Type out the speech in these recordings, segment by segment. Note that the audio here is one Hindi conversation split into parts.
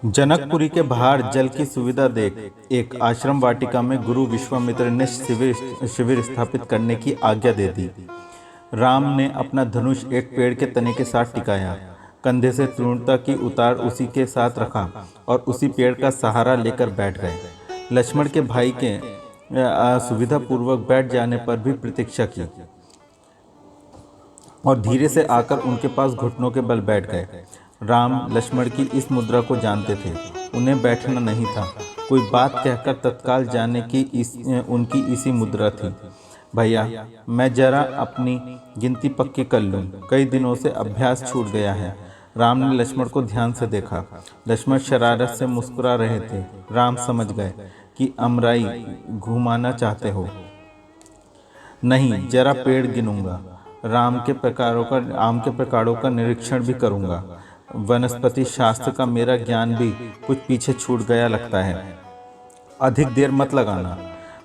जनकपुरी के बाहर जल की सुविधा देख एक आश्रम वाटिका में गुरु विश्वामित्र ने शिविर स्थापित करने की आज्ञा दे दी। राम ने अपना धनुष एक पेड़ के तने के साथ टिकाया, कंधे से तृणता की उतार उसी के साथ रखा और उसी पेड़ का सहारा लेकर बैठ गए। लक्ष्मण के भाई के सुविधापूर्वक बैठ जाने पर भी प्रतीक्षा की और धीरे से आकर उनके पास घुटनों के बल बैठ गए। राम लक्ष्मण की इस मुद्रा को जानते थे, उन्हें बैठना नहीं था। कोई बात कहकर तत्काल जाने की उनकी इसी मुद्रा थी। भैया, मैं जरा अपनी गिनती पक्की कर लूं, कई दिनों से अभ्यास छूट गया है। राम ने लक्ष्मण को ध्यान से देखा। लक्ष्मण शरारत से मुस्कुरा रहे थे। राम समझ गए कि अमराई घुमाना चाहते हो। नहीं, जरा पेड़ गिनूंगा, आम के प्रकारों का निरीक्षण भी करूंगा। वनस्पति शास्त्र का मेरा ज्ञान भी कुछ पीछे छूट गया लगता है। अधिक देर मत लगाना।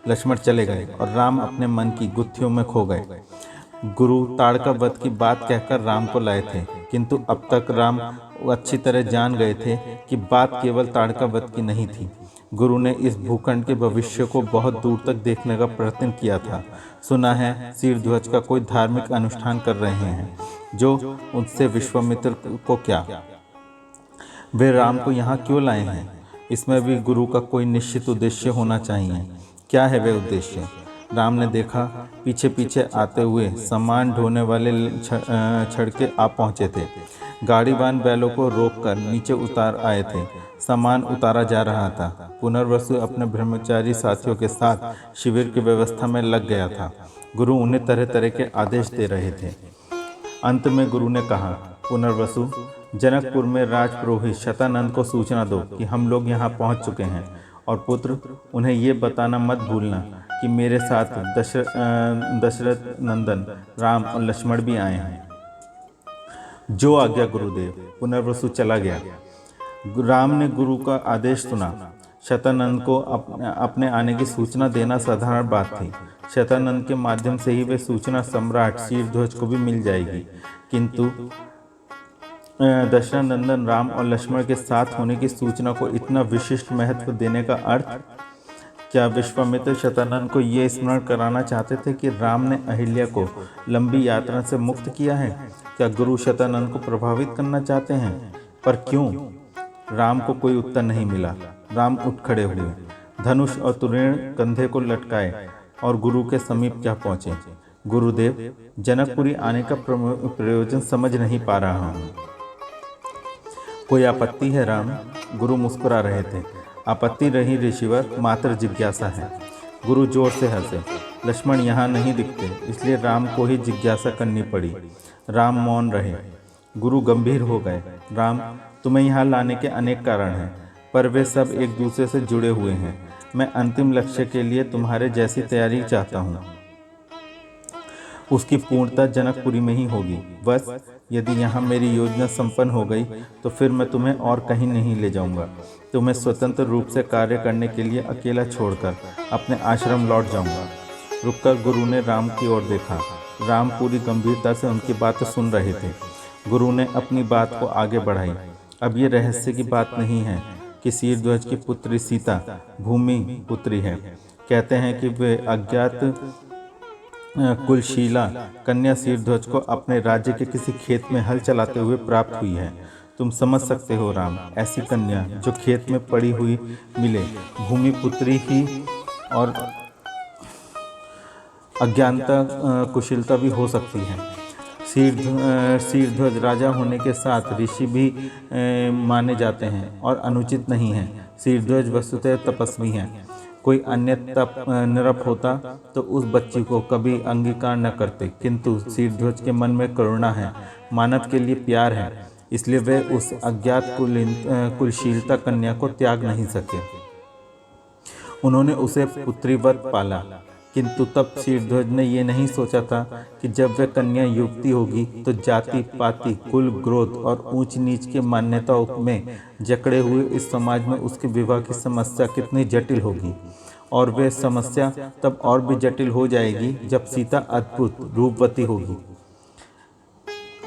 लक्ष्मण चले गए और राम अपने मन की गुत्थियों में खो गए। गुरु ताड़का वध की बात कहकर राम को लाए थे, किंतु अब तक राम अच्छी तरह जान गए थे कि बात केवल ताड़का वध की नहीं थी। गुरु ने इस भूखंड के भविष्य को बहुत दूर तक देखने का प्रयत्न किया था। सुना है शीरध्वज का कोई धार्मिक अनुष्ठान कर रहे हैं, जो उनसे विश्वामित्र को क्या, वे राम को यहाँ क्यों लाए हैं? इसमें भी गुरु का कोई निश्चित उद्देश्य होना चाहिए। क्या है वह उद्देश्य? राम ने देखा, पीछे पीछे आते हुए सामान ढोने वाले छड़के आ पहुँचे थे। गाड़ीवान बैलों को रोककर नीचे उतार आए थे। सामान उतारा जा रहा था। पुनर्वसु अपने ब्रह्मचारी साथियों के साथ शिविर की व्यवस्था में लग गया था। गुरु उन्हें तरह तरह के आदेश दे रहे थे। अंत में गुरु ने कहा, पुनर्वसु, जनकपुर में राजपुरोहित शतानंद को सूचना दो कि हम लोग यहाँ पहुँच चुके हैं, और पुत्र, उन्हें ये बताना मत भूलना कि मेरे साथ दशरथ नंदन राम और लक्ष्मण भी आए हैं। जो आज्ञा गुरुदेव। पुनर्वसु चला गया। राम ने गुरु का आदेश सुना। शतानंद को अपने आने की सूचना देना साधारण बात थी। शतानंद के माध्यम से ही वे सूचना सम्राट शीरध्वज को भी मिल जाएगी, किंतु दशरथ नंदन राम और लक्ष्मण के साथ होने की सूचना को इतना विशिष्ट महत्व देने का अर्थ क्या? विश्वामित्र शतानंद को ये स्मरण कराना चाहते थे कि राम ने अहिल्या को लंबी यात्रा से मुक्त किया है? क्या गुरु शतानंद को प्रभावित करना चाहते हैं? पर क्यों? राम को कोई उत्तर नहीं मिला। राम उठ खड़े हुए, धनुष और तुरीण कंधे को लटकाए और गुरु के समीप जा पहुंचे। गुरुदेव, जनकपुरी आने का प्रयोजन समझ नहीं पा रहा हूँ। कोई आपत्ति है राम? गुरु मुस्कुरा रहे थे। आपत्ति रही ऋषिवर, मात्र जिज्ञासा है। गुरु जोर से हंसे। लक्ष्मण यहाँ नहीं दिखते, इसलिए राम को ही जिज्ञासा करनी पड़ी। राम मौन रहे। गुरु गंभीर हो गए। राम, तुम्हें यहाँ लाने के अनेक कारण हैं, पर वे सब एक दूसरे से जुड़े हुए हैं। मैं अंतिम लक्ष्य के लिए तुम्हारे जैसी तैयारी चाहता हूँ। उसकी पूर्णता जनकपुरी में ही होगी। बस यदि यहाँ मेरी योजना संपन्न हो गई तो फिर मैं तुम्हें और कहीं नहीं ले जाऊँगा। तुम्हें स्वतंत्र रूप से कार्य करने के लिए अकेला छोड़कर अपने आश्रम लौट जाऊँगा। रुककर गुरु ने राम की ओर देखा। राम पूरी गंभीरता से उनकी बात सुन रहे थे। गुरु ने अपनी बात को आगे बढ़ाई। अब ये रहस्य की बात नहीं है कि शीरध्वज की पुत्री सीता भूमि पुत्री है। कहते हैं कि वे अज्ञात कुलशीला कन्या शीरध्वज को अपने राज्य के किसी खेत में हल चलाते हुए प्राप्त हुई है। तुम समझ सकते हो राम, ऐसी कन्या जो खेत में पड़ी हुई मिले, भूमि पुत्री ही और अज्ञानता कुशलता भी हो सकती है। शीरध्वज राजा होने के साथ ऋषि भी माने जाते हैं और अनुचित नहीं है। शीरध्वज वस्तुतः तपस्वी हैं। कोई अन्य नृप होता तो उस बच्ची को कभी अंगीकार न करते, किंतु शीरध्वज के मन में करुणा है, मानव के लिए प्यार है, इसलिए वे उस अज्ञात कुलशीलता कन्या को त्याग नहीं सके। उन्होंने उसे पुत्रीवत पाला, किंतु तब शीरध्वज ने ये नहीं सोचा था कि जब वह कन्या युवती होगी तो जाति पाति कुल ग्रोथ और ऊंच नीच के मान्यताओं में जकड़े हुए इस समाज में उसके विवाह की समस्या कितनी जटिल होगी। और वह समस्या तब और भी जटिल हो जाएगी जब सीता अद्भुत रूपवती होगी।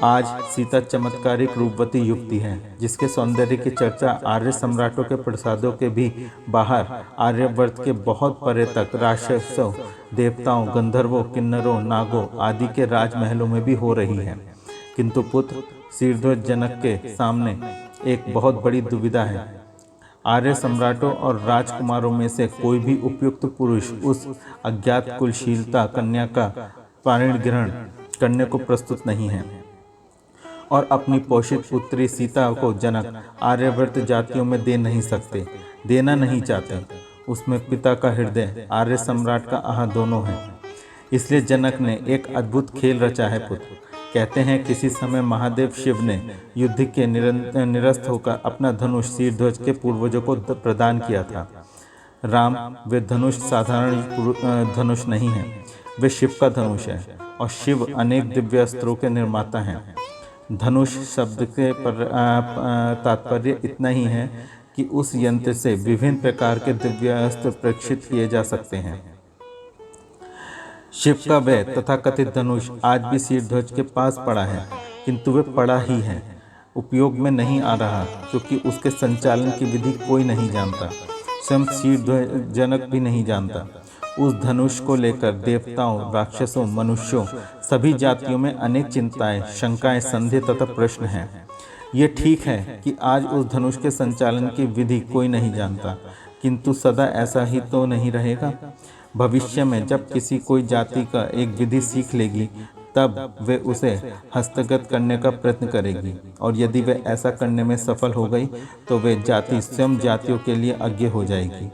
आज सीता चमत्कारिक रूपवती युक्ति है जिसके सौंदर्य की चर्चा आर्य सम्राटों के प्रसादों के भी बाहर आर्यवर्त के बहुत परे तक राक्षसों, देवताओं, गंधर्वों, किन्नरों, नागों आदि के राजमहलों में भी हो रही है। किंतु पुत्र शीर्ध्वज जनक के सामने एक बहुत बड़ी दुविधा है। आर्य सम्राटों और राजकुमारों में से कोई भी उपयुक्त पुरुष उस अज्ञात कुलशीलता कन्या का पाणिग्रहण करने को प्रस्तुत नहीं है और अपनी पोषित पुत्री सीता को जनक आर्यवर्त जातियों में दे नहीं सकते, देना नहीं चाहते। उसमें पिता का हृदय, आर्य सम्राट का आह दोनों है। इसलिए जनक ने एक अद्भुत खेल रचा है पुत्र। कहते हैं किसी समय महादेव शिव ने युद्ध के निरस्त होकर अपना धनुष शीर्ध्वज के पूर्वजों को प्रदान किया था। राम वे धनुष साधारण धनुष नहीं है, वे शिव का धनुष है और शिव अनेक दिव्य अस्त्रों के निर्माता हैं। धनुष शब्द के तात्पर्य इतना ही है कि उस यंत्र से विभिन्न प्रकार के दिव्य अस्त्र प्रेक्षित किए जा सकते हैं। शिव का वह तथाकथित धनुष आज भी शीर्ध्वज के पास पड़ा है, किंतु वह पड़ा ही है, उपयोग में नहीं आ रहा, क्योंकि उसके संचालन की विधि कोई नहीं जानता, स्वयं शीर्ध्वज जनक भी नहीं जानता। उस धनुष को लेकर देवताओं, राक्षसों, मनुष्यों सभी जातियों में अनेक चिंताएं, शंकाएं, संदेह तथा प्रश्न हैं। ये ठीक है कि आज उस धनुष के संचालन की विधि कोई नहीं जानता, किंतु सदा ऐसा ही तो नहीं रहेगा। भविष्य में जब किसी कोई जाति का एक विधि सीख लेगी तब वे उसे हस्तगत करने का प्रयत्न करेगी और यदि वे ऐसा करने में सफल हो गई तो वे जाति स्वयं जातियों के लिए अज्ञ हो जाएगी।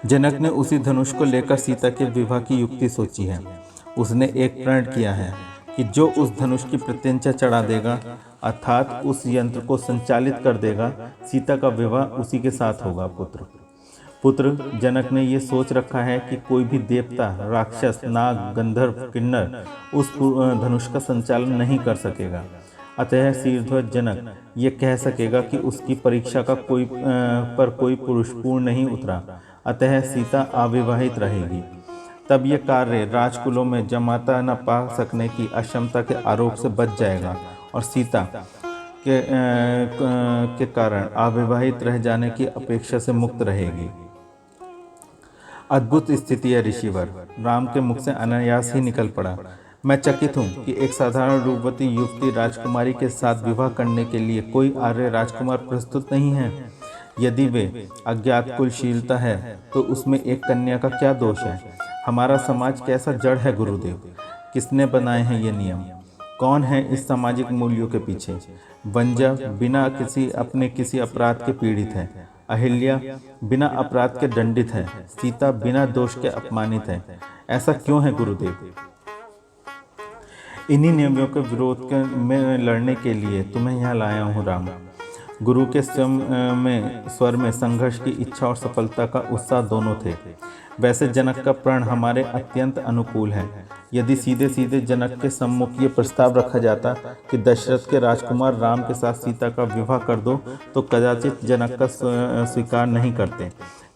जनक ने उसी धनुष को लेकर सीता के विवाह की युक्ति सोची है। उसने एक प्रण किया है कि जो उस धनुष की प्रत्यंचा चढ़ा देगा, अर्थात उस यंत्र को संचालित कर देगा, सीता का विवाह उसी के साथ होगा। पुत्र जनक ने ये सोच रखा है कि कोई भी देवता, राक्षस, नाग, गंधर्व, किन्नर उस धनुष का संचालन नहीं कर सकेगा। अतः शीर्ध्वज जनक ये कह सकेगा कि उसकी परीक्षा का कोई पुरुष पूर्ण नहीं उतरा, अतः सीता अविवाहित रहेगी। तब ये कार्य राजकुलों में जमाता न पा सकने की अक्षमता के आरोप से बच जाएगा और सीता के कारण अविवाहित रह जाने की अपेक्षा से मुक्त रहेगी। अद्भुत स्थिति है ऋषिवर, राम के मुख से अनायास ही निकल पड़ा। मैं चकित हूँ कि एक साधारण रूपवती युवती राजकुमारी के साथ विवाह करने के लिए कोई आर्य राजकुमार प्रस्तुत नहीं है। यदि वे अज्ञात कुलशीलता है तो उसमें एक कन्या का क्या दोष है? हमारा समाज कैसा जड़ है गुरुदेव? किसने बनाए हैं ये नियम? कौन है इस सामाजिक मूल्यों के पीछे? वंजा बिना किसी अपराध के पीड़ित है, अहिल्या बिना अपराध के दंडित है, सीता बिना दोष के अपमानित है। ऐसा क्यों है गुरुदेव? इन्हीं नियमों के विरोध में लड़ने के लिए तुम्हें यहाँ लाया हूँ राम। गुरु के स्वर में संघर्ष की इच्छा और सफलता का उत्साह दोनों थे। वैसे जनक का प्रण हमारे अत्यंत अनुकूल है। यदि सीधे सीधे जनक के सम्मुख ये प्रस्ताव रखा जाता कि दशरथ के राजकुमार राम के साथ सीता का विवाह कर दो तो कदाचित जनक का स्वीकार नहीं करते,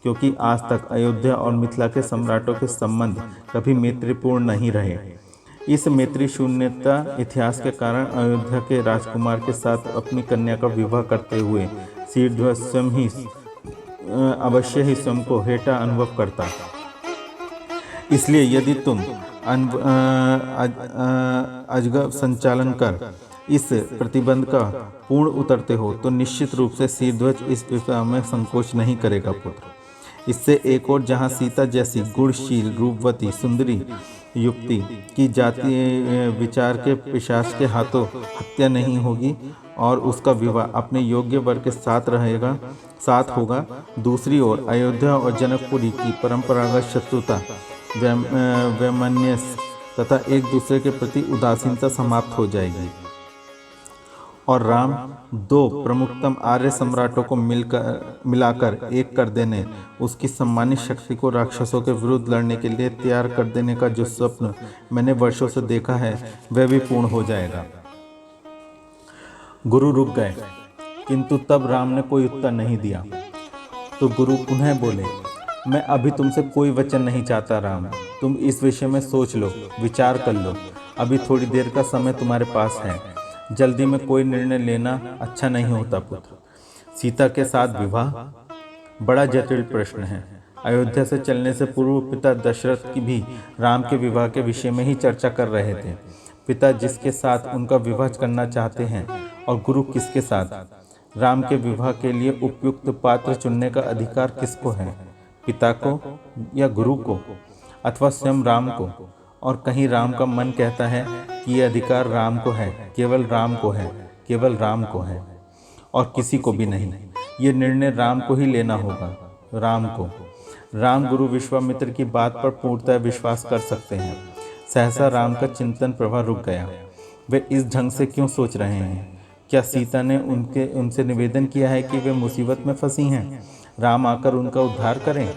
क्योंकि आज तक अयोध्या और मिथिला के सम्राटों के संबंध कभी मैत्रीपूर्ण नहीं रहे। इस मैत्री शून्यता इतिहास के कारण अयोध्या के राजकुमार के साथ अपनी कन्या का विवाह करते हुए शीर्ध्वज स्वयं ही अवश्य ही स्वयं को हेटा अनुभव करता। इसलिए यदि तुम अजगब संचालन कर इस प्रतिबंध का पूर्ण उतरते हो तो निश्चित रूप से शीर्ध्वज इस विवाह में संकोच नहीं करेगा पुत्र। इससे एक और जहाँ सीता जैसी गुणशील, रूपवती, सुंदरी युक्ति की जाति विचार के पिशाच के हाथों हत्या नहीं होगी और उसका विवाह अपने योग्य वर के साथ होगा। दूसरी ओर अयोध्या और जनकपुरी की परंपरागत शत्रुता, वैमनस्य तथा एक दूसरे के प्रति उदासीनता समाप्त हो जाएगी और राम दो प्रमुखतम आर्य सम्राटों को मिलाकर एक कर देने, उसकी सम्मानित शक्ति को राक्षसों के विरुद्ध लड़ने के लिए तैयार कर देने का जो स्वप्न मैंने वर्षों से देखा है वह भी पूर्ण हो जाएगा। गुरु रुक गए, किंतु तब राम ने कोई उत्तर नहीं दिया। तो गुरु पुनः बोले, मैं अभी तुमसे कोई वचन नहीं चाहता राम। तुम इस विषय में सोच लो, विचार कर लो। अभी थोड़ी देर का समय तुम्हारे पास है। जल्दी में कोई निर्णय लेना अच्छा नहीं होता पुत्र। सीता के साथ विवाह बड़ा जटिल प्रश्न है। अयोध्या से चलने से पूर्व पिता दशरथ की भी राम के विवाह के विषय में ही चर्चा कर रहे थे। पिता जिसके साथ उनका विवाह करना चाहते हैं और गुरु किसके साथ। राम के विवाह के लिए उपयुक्त पात्र चुनने का अधिकार किसको है, पिता को या गुरु को, अथवा स्वयं राम को। और कहीं राम का मन कहता है कि यह अधिकार राम को है, केवल राम को है, केवल राम को है और किसी को भी नहीं। ये निर्णय राम को ही लेना होगा, राम को। राम गुरु विश्वामित्र की बात पर पूर्णतः विश्वास कर सकते हैं। सहसा राम का चिंतन प्रभा रुक गया। वे इस ढंग से क्यों सोच रहे हैं? क्या सीता ने उनसे निवेदन किया है कि वे मुसीबत में फंसी हैं, राम आकर उनका उद्धार करें?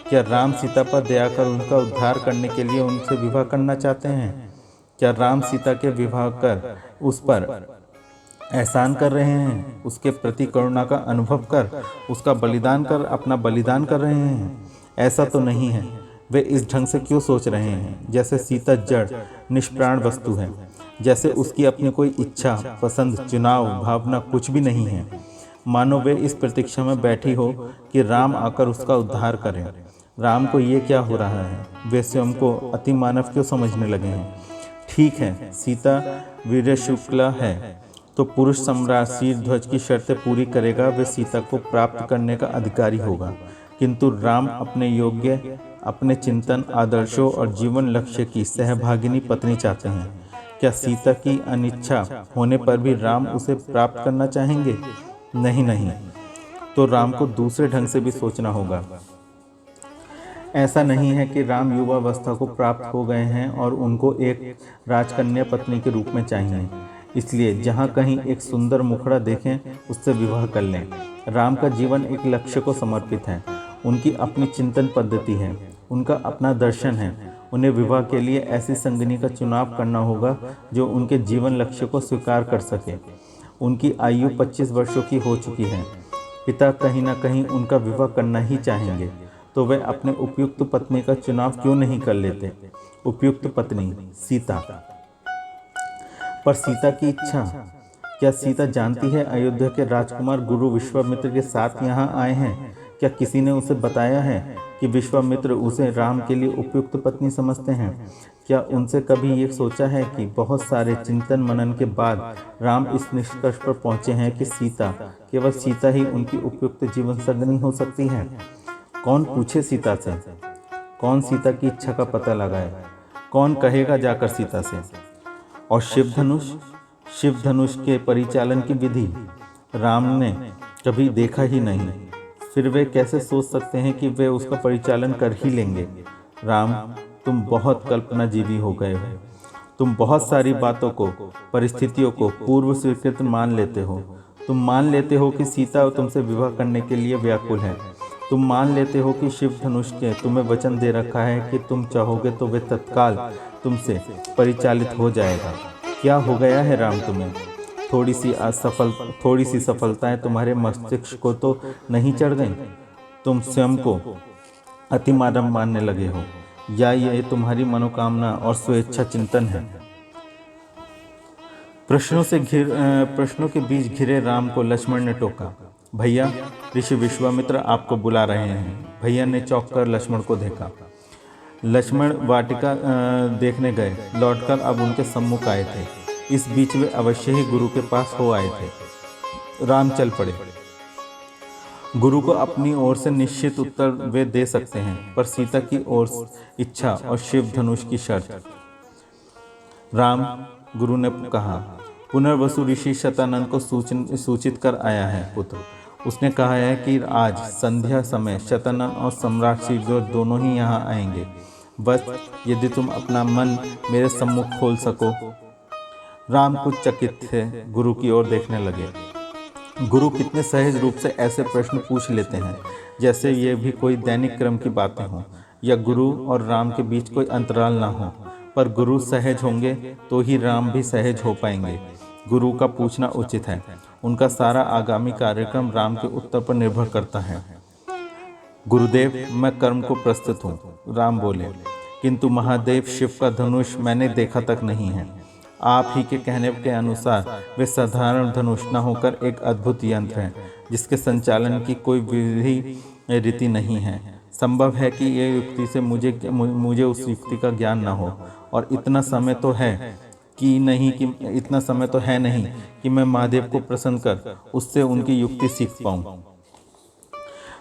क्या राम सीता पर दया कर उनका उद्धार करने के लिए उनसे विवाह करना चाहते हैं? क्या राम सीता के विवाह कर उस पर एहसान कर रहे हैं, उसके प्रति करुणा का अनुभव कर उसका बलिदान कर अपना बलिदान कर रहे हैं? ऐसा तो नहीं है। वे इस ढंग से क्यों सोच रहे हैं जैसे सीता जड़ निष्प्राण वस्तु है, जैसे उसकी अपनी कोई इच्छा, पसंद, चुनाव, भावना कुछ भी नहीं है। मानो वे इस प्रतीक्षा में बैठी हो कि राम आकर उसका उद्धार करें। राम को ये क्या हो रहा है? वे स्वयं को अति मानव क्यों समझने लगे हैं? ठीक है, सीता वीर्य शुक्ला है तो पुरुष सम्राट शीरध्वज की शर्तें पूरी करेगा, वे सीता को प्राप्त करने का अधिकारी होगा। किंतु राम अपने योग्य, अपने चिंतन, आदर्शों और जीवन लक्ष्य की सहभागिनी पत्नी चाहते हैं। क्या सीता की अनिच्छा होने पर भी राम उसे प्राप्त करना चाहेंगे? नहीं नहीं, तो राम को दूसरे ढंग से भी सोचना होगा। ऐसा नहीं है कि राम युवावस्था को प्राप्त हो गए हैं और उनको एक राजकन्या पत्नी के रूप में चाहिए, इसलिए जहाँ कहीं एक सुंदर मुखड़ा देखें उससे विवाह कर लें। राम का जीवन एक लक्ष्य को समर्पित है। उनकी अपनी चिंतन पद्धति है, उनका अपना दर्शन है। उन्हें विवाह के लिए ऐसी संगिनी का चुनाव करना होगा जो उनके जीवन लक्ष्य को स्वीकार कर सके। उनकी आयु 25 वर्षों की हो चुकी है। पिता कहीं ना कहीं उनका विवाह करना ही चाहेंगे, तो वे अपने उपयुक्त पत्नी का चुनाव क्यों नहीं कर लेते? उपयुक्त पत्नी सीता। पर सीता की इच्छा, क्या सीता जानती है अयोध्या के राजकुमार गुरु विश्वामित्र के साथ यहाँ आए हैं? क्या किसी ने उसे बताया है कि विश्वामित्र उसे राम के लिए उपयुक्त पत्नी समझते हैं? क्या उनसे कभी ये सोचा है कि बहुत सारे चिंतन मनन के बाद राम इस निष्कर्ष पर पहुँचे हैं कि सीता, केवल सीता ही उनकी उपयुक्त जीवन संगिनी हो सकती है? कौन पूछे सीता से? कौन सीता की इच्छा का पता लगाए? कौन कहेगा जाकर सीता से? और शिव धनुष के परिचालन की विधि राम ने कभी देखा ही नहीं, फिर वे कैसे सोच सकते हैं कि वे उसका परिचालन कर ही लेंगे? राम, तुम बहुत कल्पनाजीवी हो गए हो। तुम बहुत सारी बातों को, परिस्थितियों को पूर्व स्वीकृत मान लेते हो। तुम मान लेते हो कि सीता तुमसे विवाह करने के लिए व्याकुल है। तुम मान लेते हो कि शिव धनुष के तुम्हें वचन दे रखा है कि तुम चाहोगे तो वे तत्काल तुमसे परिचालित हो जाएगा। क्या हो गया है राम तुम्हें? थोड़ी सी सफलताएं तुम्हारे मस्तिष्क को तो नहीं चढ़ गई? तुम स्वयं को अति मानव मानने लगे हो, या ये तुम्हारी मनोकामना और स्वेच्छा चिंतन है? प्रश्नों के बीच घिरे राम को लक्ष्मण ने टोका। भैया, ऋषि विश्वामित्र आपको बुला रहे हैं। भैया ने चौंक कर लक्ष्मण को देखा। लक्ष्मण वाटिका देखने गए, लौटकर अब उनके सम्मुख आए थे। इस बीच वे अवश्य ही गुरु के पास हो आए थे। राम चल पड़े। गुरु को अपनी ओर से निश्चित उत्तर वे दे सकते हैं, पर सीता की ओर इच्छा और शिव धनुष की शर्त। राम, गुरु ने कहा, पुनर्वसु ऋषि शतानंद को सूचित कर आया है पुत्र। उसने कहा है कि आज संध्या समय शतानंद और सम्राट शीघ्र दोनों ही यहाँ आएंगे। बस यदि तुम अपना मन मेरे सम्मुख खोल सको। राम कुछ चकित थे, गुरु की ओर देखने लगे। गुरु कितने सहज रूप से ऐसे प्रश्न पूछ लेते हैं, जैसे ये भी कोई दैनिक क्रम की बातें हों, या गुरु और राम के बीच कोई अंतराल ना हो। पर गुरु सहज होंगे तो ही राम भी सहज हो पाएंगे। गुरु का पूछना उचित है। उनका सारा आगामी कार्यक्रम राम के उत्तर पर निर्भर करता है। गुरुदेव, मैं कर्म को प्रस्तुत हूँ, राम बोले, किंतु महादेव शिव का धनुष मैंने देखा तक नहीं है। आप ही के कहने के अनुसार वे साधारण धनुष न होकर एक अद्भुत यंत्र है, जिसके संचालन की कोई विधि रीति नहीं है। संभव है कि ये युक्ति से मुझे उस युक्ति का ज्ञान न हो, और इतना समय तो है नहीं कि मैं महादेव को प्रसन्न कर उससे उनकी युक्ति सीख पाऊं।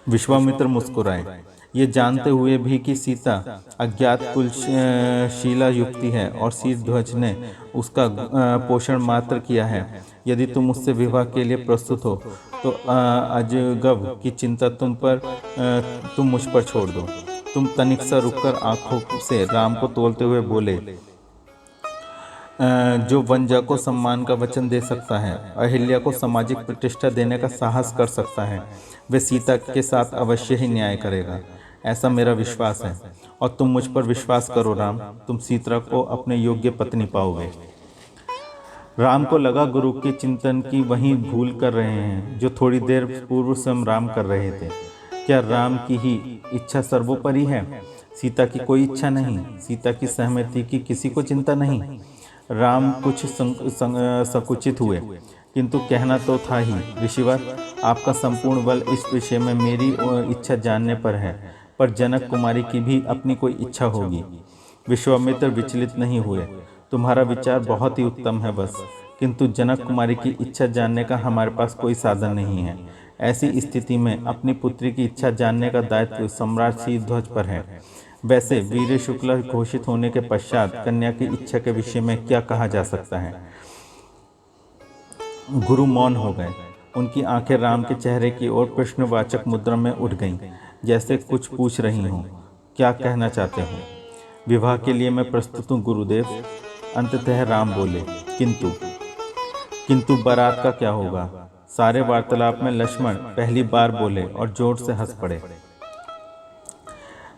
विश्वामित्र मुस्कुराए, ये जानते हुए भी कि सीता अज्ञात कुलशीला युक्ति है और शीर्षध्वज ने उसका पोषण मात्र किया है। यदि तुम उससे विवाह के लिए प्रस्तुत हो तो अजगब की चिंता तुम मुझ पर छोड़ दो। तुम तनिक सा रुककर आंखों से राम को तोलते हुए बोले, जो वनजा को सम्मान का वचन दे सकता है, अहिल्या को सामाजिक प्रतिष्ठा देने का साहस कर सकता है, वे सीता के साथ अवश्य ही न्याय करेगा, ऐसा मेरा विश्वास है। और तुम मुझ पर विश्वास करो राम, तुम सीता को अपने योग्य पत्नी पाओगे। राम को लगा गुरु के चिंतन की वही भूल कर रहे हैं जो थोड़ी देर पूर्व स्वयं राम कर रहे थे। क्या राम की ही इच्छा सर्वोपरि है? सीता की कोई इच्छा नहीं, सीता की सहमति की किसी को चिंता नहीं। राम कुछ संकुचित हुए, किंतु कहना तो था ही, ऋषिवर, आपका संपूर्ण बल इस विषय में मेरी इच्छा जानने पर है, पर जनक कुमारी की भी अपनी कोई इच्छा होगी। विश्वामित्र विचलित नहीं हुए, तुम्हारा विचार बहुत ही उत्तम है बस, किंतु जनक कुमारी की इच्छा जानने का हमारे पास कोई साधन नहीं है। ऐसी स्थिति में अपनी पुत्री की इच्छा जानने का दायित्व सम्राट शीर्षध्वज पर है। वैसे वीर शुक्ला घोषित होने के पश्चात कन्या की इच्छा के विषय में क्या कहा जा सकता है? गुरु मौन हो गए। उनकी आंखें राम के चेहरे की ओर प्रश्नवाचक मुद्रा में उठ गईं, जैसे कुछ पूछ रही हों। क्या कहना चाहते हो? विवाह के लिए मैं प्रस्तुत हूँ गुरुदेव, अंततः राम बोले। किंतु बारात का क्या होगा? सारे वार्तालाप में लक्ष्मण पहली बार बोले और जोर से हंस पड़े।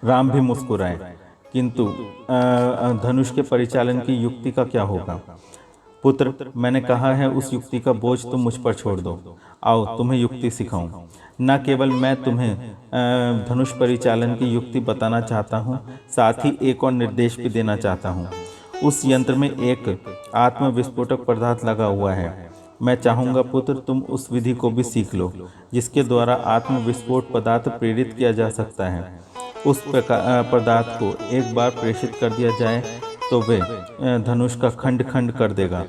राम भी मुस्कुराए, किंतु धनुष के परिचालन की युक्ति का क्या होगा? पुत्र, मैंने कहा है उस युक्ति का बोझ तुम मुझ पर छोड़ दो। आओ तुम्हें युक्ति सिखाऊं। न केवल मैं तुम्हें धनुष परिचालन की युक्ति बताना चाहता हूँ, साथ ही एक और निर्देश भी देना चाहता हूँ। उस यंत्र में एक आत्मविस्फोटक पदार्थ लगा हुआ है। मैं चाहूँगा पुत्र तुम उस विधि को भी सीख लो, जिसके द्वारा आत्मविस्फोट पदार्थ प्रेरित किया जा सकता है। उस पदार्थ को एक बार प्रेषित कर दिया जाए तो वे धनुष का खंड खंड कर देगा।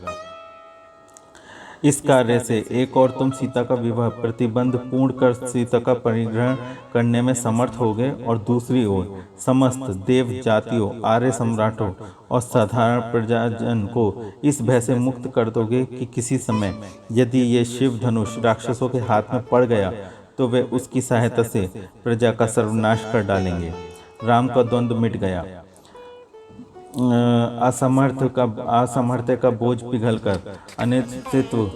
इस कार्य से एक और तुम सीता का विवाह प्रतिबंध पूर्ण कर सीता का परिग्रहण करने में समर्थ होगे, और दूसरी ओर समस्त देव जातियों, आर्य सम्राटों और साधारण प्रजाजन को इस भय से मुक्त कर दोगे कि किसी समय यदि ये शिव धनुष राक्षसों के हाथ में पड़ गया तो वे उसकी सहायता से प्रजा का सर्वनाश कर डालेंगे। राम का द्वंद्व मिट गया। असमर्थ्य का बोझ पिघलकर अनिश्चितत्व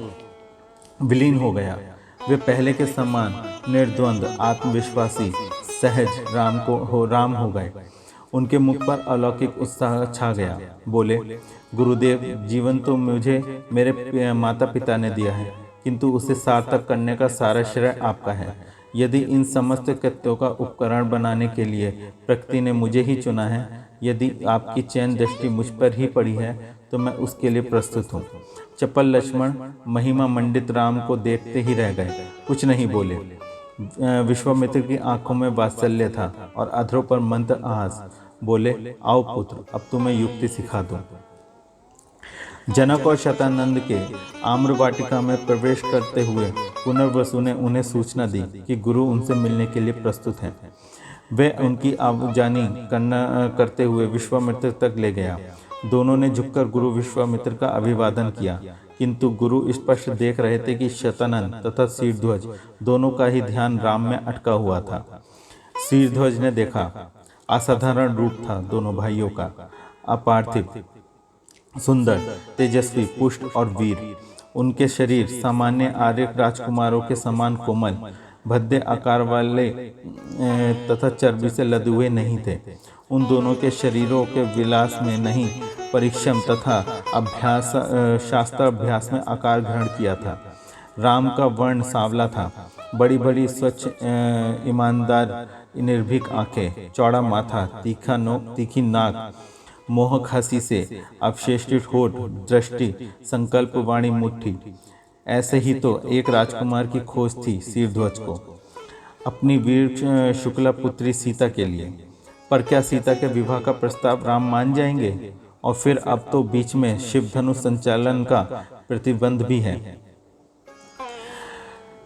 विलीन हो गया। वे पहले के समान निर्द्वंद, आत्मविश्वासी, सहज राम हो गए। उनके मुख पर अलौकिक उत्साह छा गया। बोले, गुरुदेव, जीवन तो मुझे मेरे माता पिता ने दिया है, किंतु उसे सार्थक करने का सारा श्रेय आपका है। यदि इन समस्त कृत्यों का उपकरण बनाने के लिए प्रकृति ने मुझे ही चुना है, यदि आपकी चैन दृष्टि मुझ पर ही पड़ी है, तो मैं उसके लिए प्रस्तुत हूँ। चपल लक्ष्मण महिमा मंडित राम को देखते ही रह गए, कुछ नहीं बोले। विश्वामित्र की आंखों में वात्सल्य था और अधरों पर मंद आस। बोले, आओ पुत्र, अब तुम्हें युक्ति सिखा दूं। जनक और शतानंद के आम्रवाटिका में प्रवेश करते हुए पुनर्वसु ने उन्हें सूचना दी कि गुरु उनसे मिलने के लिए प्रस्तुत हैं। वे उनकी आवाजानी करते हुए विश्वामित्र तक ले गया। दोनों ने झुककर गुरु विश्वामित्र का अभिवादन किया, किंतु गुरु स्पष्ट देख रहे थे कि शतानंद तथा शीर्षध्वज दोनों का ही ध्यान राम में अटका हुआ था। शीर्षध्वज ने देखा, असाधारण रूप था दोनों भाइयों का, अपार्थिव, सुंदर, तेजस्वी, पुष्ट और वीर। उनके शरीर सामान्य आर्य राजकुमारों के समान कोमल, भद्दे आकार वाले तथा चर्बी से लदे हुए नहीं थे। उन दोनों के शरीरों के विलास में नहीं, परिश्रम तथा शास्त्र अभ्यास में आकार ग्रहण किया था। राम का वर्ण सांवला था, बड़ी बड़ी स्वच्छ ईमानदार निर्भीक आंखें, चौड़ा माथा, तीखी नाक, मोहक हंसी से अवशेषित होठ, दृष्टि, संकल्प वाणी मुट्ठी। ऐसे ही तो एक राजकुमार की खोज थी सिरध्वज को अपनी वीर शुक्ला पुत्री सीता के लिए। पर क्या सीता के विवाह का प्रस्ताव राम मान जाएंगे? और फिर अब तो बीच में शिव धनुष संचालन का प्रतिबंध भी है।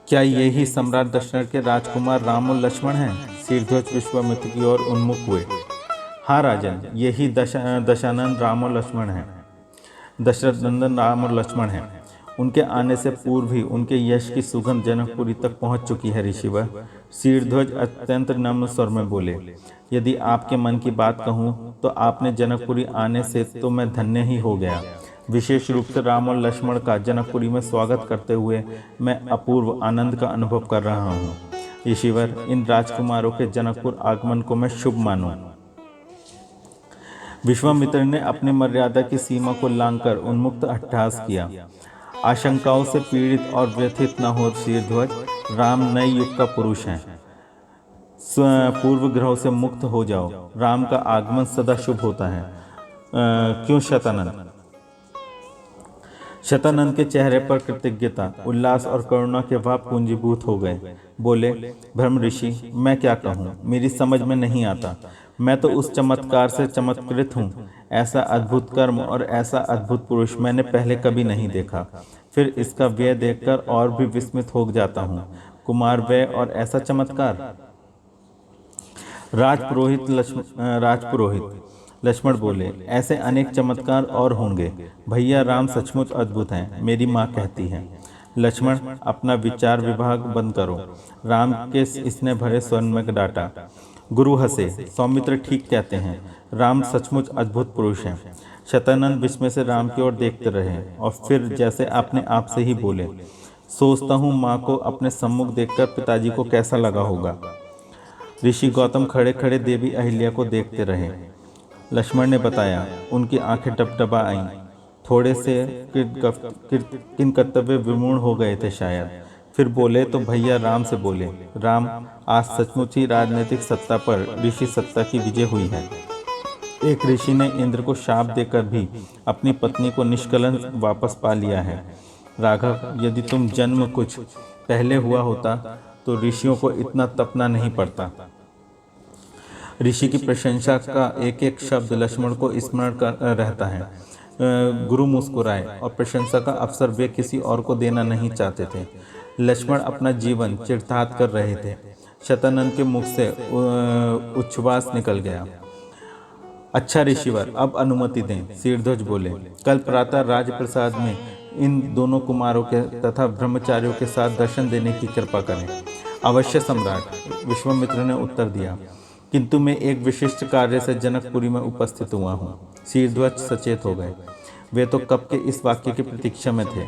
क्या यही सम्राट दशरथ के राजकुमार राम और लक्ष्मण हैं? सिरध्वज विश्वामित्र की ओर उन्मुख हुए। हाँ राजन, यही दशानंद राम और लक्ष्मण हैं। दशरथ नंदन राम और लक्ष्मण हैं। उनके आने से पूर्व ही उनके यश की सुगंध जनकपुरी तक पहुंच चुकी है ऋषिवर। सिरध्वज अत्यंत नम्र स्वर में बोले, यदि आपके मन की बात कहूँ तो आपने जनकपुरी आने से तो मैं धन्य ही हो गया। विशेष रूप से राम और लक्ष्मण का जनकपुरी में स्वागत करते हुए मैं अपूर्व आनंद का अनुभव कर रहा हूँ। ऋषिवर, इन राजकुमारों के जनकपुर आगमन को मैं शुभ मानूं। विश्वामित्र ने अपनी मर्यादा की सीमा को लांघकर उन्मुक्त अट्टहास किया। आशंकाओं से पीड़ित और व्यथित न हो सिरध्वज, राम नए युग का पुरुष हैं। पूर्व ग्रहों से मुक्त हो जाओ। राम का आगमन सदा शुभ होता है। क्यों शतानंद? शतानंद के चेहरे पर कृतज्ञता, उल्लास और करुणा के भाव पूंजीभूत हो गए। बोले, ब्रह्म ऋषि, मैं क्या कहूँ, मेरी समझ में नहीं आता। मैं तो उस चमत्कार से चमत्कृत हूँ। ऐसा अद्भुत कर्म और ऐसा अद्भुत पुरुष मैंने पहले कभी नहीं देखा। फिर इसका व्यय देखकर और भी विस्मित हो जाता हूँ। कुमार व्यय और ऐसा चमत्कार। राजपुरोहित लक्ष्मण बोले, ऐसे अनेक चमत्कार और होंगे। भैया राम सचमुच अद्भुत हैं, मेरी माँ कहती है। लक्ष्मण, अपना विचार विभाग बंद करो, राम के इसने भरे स्वर में डांटा। गुरु हंसे, सौमित्र ठीक कहते हैं, राम सचमुच अद्भुत पुरुष हैं। शतानंद विस्मय से राम की ओर देखते रहे और फिर जैसे अपने आप से ही बोले, सोचता हूँ माँ को अपने सम्मुख देखकर पिताजी को कैसा लगा होगा। ऋषि गौतम खड़े खड़े देवी अहिल्या को देखते रहे। लक्ष्मण ने बताया, उनकी आंखें टपटपा आईं। थोड़े से किन कर्तव्य विमूढ़ हो गए थे शायद। फिर बोले तो भैया राम से बोले, राम, आज सचमुच ही राजनीतिक सत्ता पर ऋषि सत्ता की विजय हुई है। एक ऋषि ने इंद्र को शाप देकर भी अपनी पत्नी को निष्कलंक वापस पा लिया है। राघव, यदि तुम जन्म कुछ पहले हुआ होता तो ऋषियों को इतना तपना नहीं पड़ता। ऋषि की प्रशंसा का एक एक शब्द लक्ष्मण को स्मरण कर रहता है। गुरु मुस्कुराए और प्रशंसा का अवसर वे किसी और को देना नहीं चाहते थे। लक्ष्मण अपना जीवन चिरतात कर रहे थे। शतानंद के मुख से उच्छ्वास निकल गया। अच्छा ऋषिवर, अब अनुमति दें, सिरध्वज बोले। कल प्रातः राजप्रसाद में इन दोनों कुमारों के तथा ब्रह्मचारियों के साथ दर्शन देने की कृपा करें। अवश्य सम्राट, विश्वामित्र ने उत्तर दिया, किंतु मैं एक विशिष्ट कार्य से जनकपुरी में उपस्थित हुआ हूँ। सिरध्वज सचेत हो गए। वे तो कब के इस वाक्य की प्रतीक्षा में थे।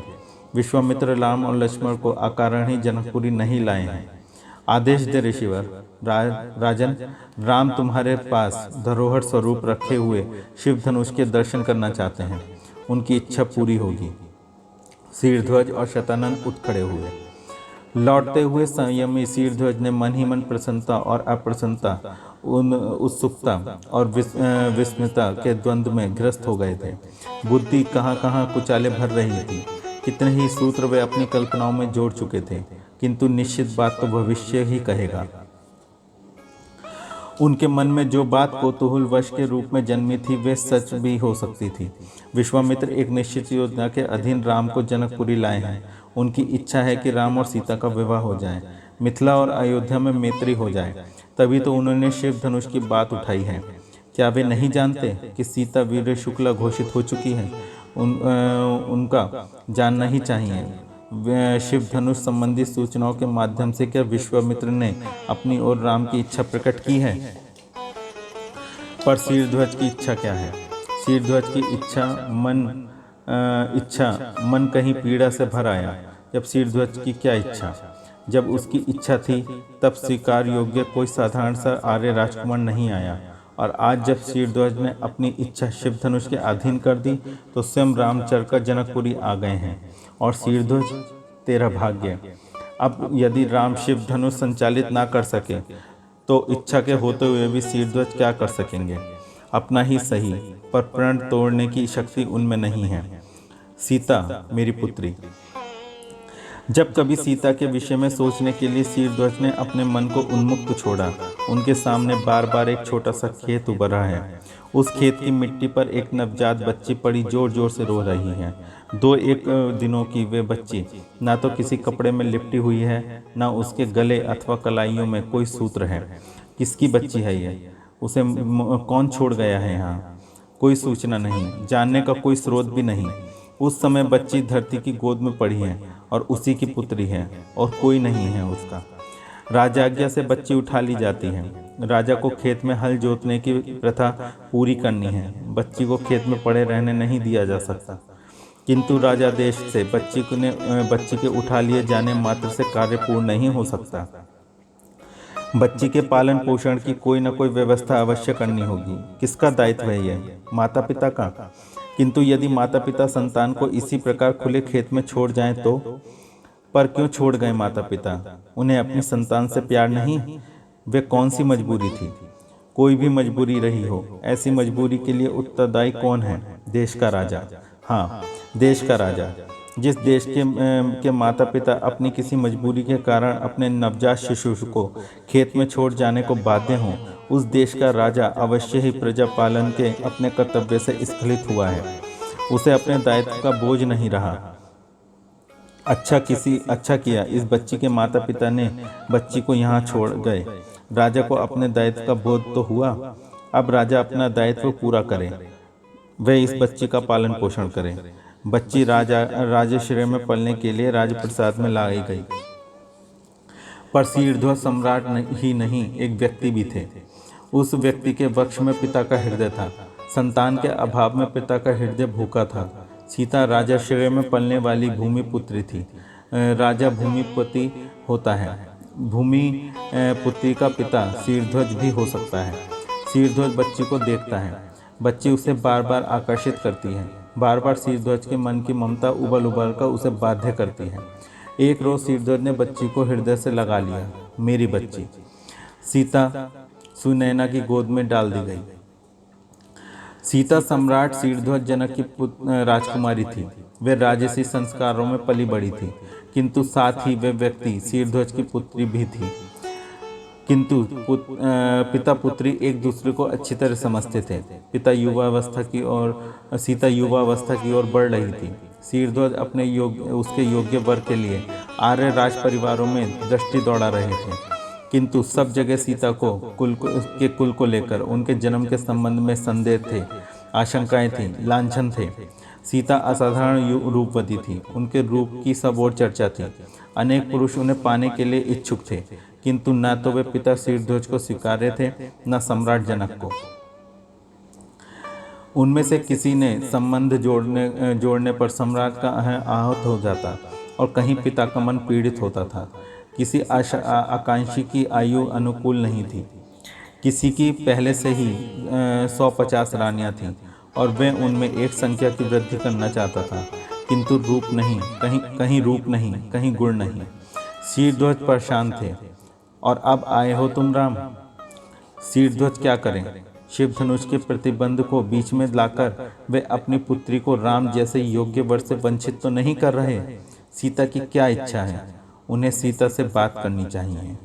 विश्वामित्र राम और लक्ष्मण को अकारण ही जनकपुरी नहीं लाए हैं। आदेश दे ऋषिवर। राजन, राम तुम्हारे पास धरोहर स्वरूप रखे हुए शिव धनुष के दर्शन करना चाहते हैं। उनकी इच्छा पूरी होगी। सिरध्वज और शतानंद उठ खड़े हुए। लौटते हुए संयमी सिरध्वज ने मन ही मन प्रसन्नता और अप्रसन्नता, उत्सुकता और विस्मयता के द्वंद्व में ग्रस्त हो गए थे। बुद्धि कहाँ कहाँ कुचाले भर रही थी। कितने ही सूत्र वे अपनी कल्पनाओं में जोड़ चुके थे, किंतु निश्चित बात तो भविष्य ही कहेगा। उनके मन में जो बात कौतूहल वश के रूप में जन्मी थी वे सच भी हो सकती थी। विश्वामित्र एक निश्चित योजना के अधीन राम को जनकपुरी लाए हैं। उनकी इच्छा है कि राम और सीता का विवाह हो जाए, मिथिला और अयोध्या में मैत्री हो जाए। तभी तो उन्होंने शिव धनुष की बात उठाई है। क्या वे नहीं जानते कि सीता वीर शुक्ला घोषित हो चुकी है? उनका जानना ही चाहिए। शिव धनुष संबंधी सूचनाओं के माध्यम से क्या विश्वामित्र ने अपनी और राम की इच्छा प्रकट की है? पर सिरध्वज की इच्छा क्या है? सिरध्वज की इच्छा मन कहीं पीड़ा से भर आया। जब सिरध्वज की क्या इच्छा? जब उसकी इच्छा थी तब स्वीकार योग्य कोई साधारण सा आर्य राजकुमार नहीं आया, और आज जब सिरध्वज ने अपनी इच्छा शिव धनुष के अधीन कर दी तो स्वयं रामचर का जनकपुरी आ गए हैं। और सिरध्वज, तेरा भाग्य। अब यदि राम शिव धनुष संचालित ना कर सके तो इच्छा के होते हुए भी शीर्षध्वज क्या कर सकेंगे? अपना ही सही, पर प्रण तोड़ने की शक्ति उनमें नहीं है। सीता मेरी पुत्री। जब कभी सीता के विषय में सोचने के लिए शीर्षध्वज ने अपने मन को उन्मुक्त छोड़ा, उनके सामने बार बार एक छोटा सा खेत उभरा है। उस खेत की मिट्टी पर एक नवजात बच्ची पड़ी जोर जोर से रो रही है। 2-1 दिनों की वे बच्ची ना तो किसी कपड़े में लिपटी हुई है, ना उसके गले अथवा कलाइयों में कोई सूत्र है। किसकी बच्ची है ये? उसे कौन छोड़ गया है यहाँ? कोई सूचना नहीं, जानने का कोई स्रोत भी नहीं। उस समय बच्ची धरती की गोद में पड़ी है और उसी की पुत्री है और कोई नहीं है उसका। राजाज्ञा से बच्ची उठा ली जाती है। राजा को खेत में हल जोतने की प्रथा पूरी करनी है। बच्ची को खेत में पड़े रहने नहीं दिया जा सकता। किंतु राजा देश से बच्ची के उठा लिए जाने मात्र से कार्य पूर्ण नहीं हो सकता। बच्ची के पालन पोषण की कोई न कोई व्यवस्था अवश्य करनी होगी। किसका दायित्व है यह? माता पिता का। किंतु यदि माता पिता संतान को इसी प्रकार खुले खेत में छोड़ जाएं तो? पर क्यों छोड़ गए माता पिता? उन्हें अपनी संतान से प्यार नहीं? वे कौन सी मजबूरी थी? कोई भी मजबूरी रही हो, ऐसी मजबूरी के लिए उत्तरदायी कौन है? देश का राजा। हाँ, देश का राजा। जिस देश के माता पिता अपनी किसी मजबूरी के कारण अपने नवजात शिशु को खेत में छोड़ जाने को बाध्य हों, उस देश का राजा अवश्य ही प्रजा पालन के अपने कर्तव्य से स्खलित हुआ है। उसे अपने दायित्व का बोझ नहीं रहा। अच्छा किया इस बच्ची के माता पिता ने बच्ची को यहाँ छोड़ गए। राजा को अपने दायित्व का बोध तो हुआ। अब राजा अपना दायित्व पूरा करे, वह इस बच्ची का पालन पोषण करे। बच्ची राजश्रय में पलने के लिए राजप्रसाद में लाई गई। पर शीर्षध्वज सम्राट ही नहीं, एक व्यक्ति भी थे। उस व्यक्ति के वक्ष में पिता का हृदय था। संतान के अभाव में पिता का हृदय भूखा था। सीता राजाश्रय में पलने वाली भूमि पुत्री थी। राजा भूमिपति होता है। भूमि पुत्री का पिता शीर्षध्वज भी हो सकता है। शीर्षध्वज बच्ची को देखता है। बच्ची उसे बार बार आकर्षित करती है। बार बार शीर्षध्वज के मन की ममता उबल कर उसे बाध्य करती है। एक रोज शीर्षध्वज ने बच्ची को हृदय से लगा लिया। मेरी बच्ची। सीता सुनैना की गोद में डाल दी गई। सीता सम्राट शीर्षध्वज जनक की राजकुमारी थी। वे राजसी संस्कारों में पली बड़ी थी, किंतु साथ ही वे व्यक्ति शीर्षध्वज की पुत्री भी थी। किंतु पिता पुत्री एक दूसरे को अच्छी तरह समझते थे। सीता युवावस्था की ओर बढ़ रही थी। शीर्षध्वज उसके योग्य वर के लिए आर्य राज परिवारों में दृष्टि दौड़ा रहे थे, किंतु सब जगह सीता को कुल को लेकर उनके जन्म के संबंध में संदेह थे, आशंकाएं थी, लांछन थे। सीता असाधारण रूपवती थी। उनके रूप की सब ओर चर्चा थी। अनेक पुरुष उन्हें पाने के लिए इच्छुक थे, किंतु न तो वे पिता शीर्षध्वज को स्वीकार्य थे, न सम्राट जनक को। उनमें से किसी ने संबंध जोड़ने पर सम्राट का आहत हो जाता और कहीं पिता का मन पीड़ित होता था। किसी आकांक्षी की आयु अनुकूल नहीं थी। किसी की पहले से ही 150 रानियां थीं और वह उनमें एक संख्या की वृद्धि करना चाहता था, किंतु रूप नहीं, कहीं रूप नहीं, कहीं गुण नहीं। शीर्षध्वज परेशान थे। और अब आए हो तुम राम। शीर्षध्वज क्या करें? शिव धनुष के प्रतिबंध को बीच में लाकर वे अपनी पुत्री को राम जैसे योग्य वर से वंचित तो नहीं कर रहे। सीता की क्या इच्छा है? उन्हें सीता से बात करनी चाहिए।